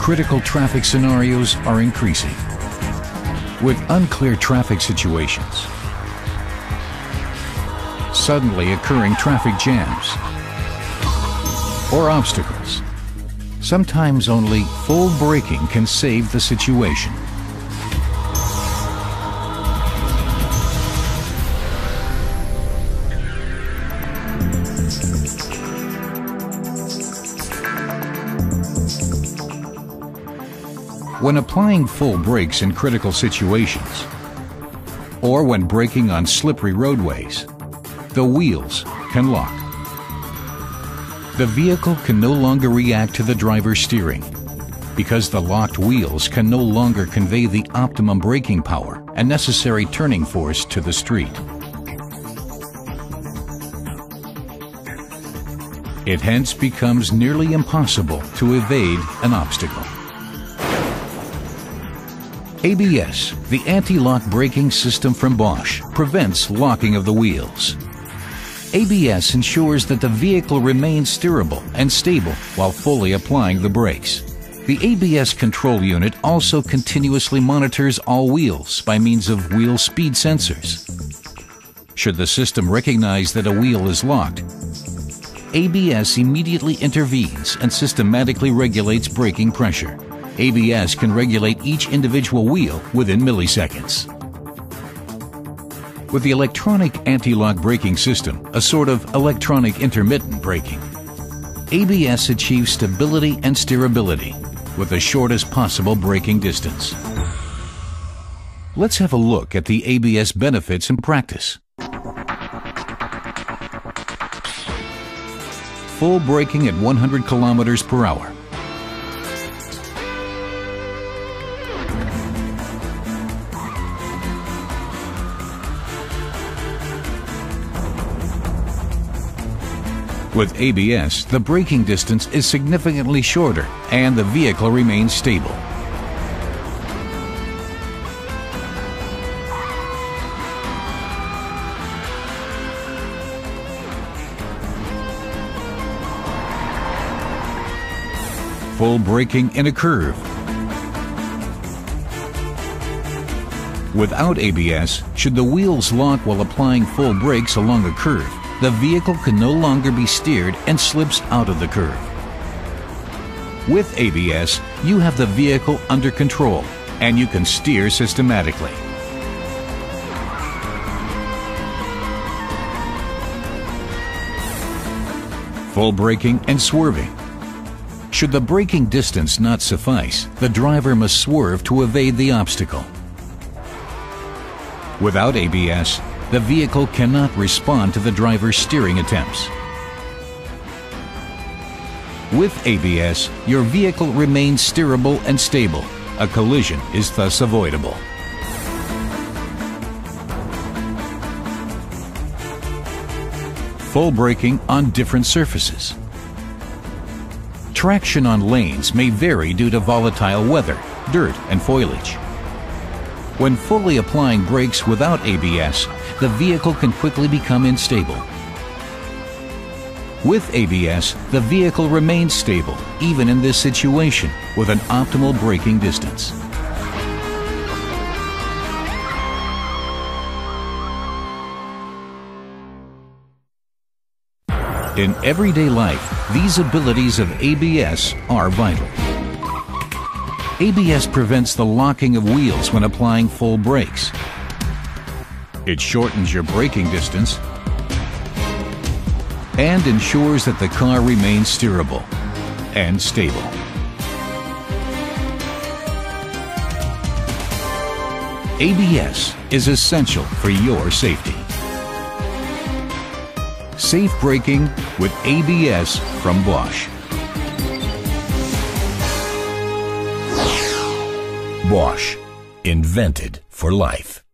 critical traffic scenarios are increasing. With unclear traffic situations, suddenly occurring traffic jams, or obstacles, sometimes only full braking can save the situation. When applying full brakes in critical situations, or when braking on slippery roadways, the wheels can lock. The vehicle can no longer react to the driver's steering, because the locked wheels can no longer convey the optimum braking power and necessary turning force to the street. It hence becomes nearly impossible to evade an obstacle. ABS, the anti-lock braking system from Bosch, prevents locking of the wheels. ABS ensures that the vehicle remains steerable and stable while fully applying the brakes. The ABS control unit also continuously monitors all wheels by means of wheel speed sensors. Should the system recognize that a wheel is locked, ABS immediately intervenes and systematically regulates braking pressure. ABS can regulate each individual wheel within milliseconds. With the electronic anti-lock braking system, a sort of electronic intermittent braking, ABS achieves stability and steerability with the shortest possible braking distance. Let's have a look at the ABS benefits in practice. Full braking at 100 kilometers per hour. With ABS, the braking distance is significantly shorter and the vehicle remains stable. Full braking in a curve. Without ABS, should the wheels lock while applying full brakes along a curve, the vehicle can no longer be steered and slips out of the curve. With ABS, you have the vehicle under control and you can steer systematically. Full braking and swerving. Should the braking distance not suffice, the driver must swerve to evade the obstacle. Without ABS, the vehicle cannot respond to the driver's steering attempts. With ABS, your vehicle remains steerable and stable. A collision is thus avoidable. Full braking on different surfaces. Traction on lanes may vary due to volatile weather, dirt, and foliage. When fully applying brakes without ABS, the vehicle can quickly become unstable. With ABS, the vehicle remains stable, even in this situation, with an optimal braking distance. In everyday life, these abilities of ABS are vital. ABS prevents the locking of wheels when applying full brakes. It shortens your braking distance and ensures that the car remains steerable and stable. ABS is essential for your safety. Safe braking with ABS from Bosch. Bosch, invented for life.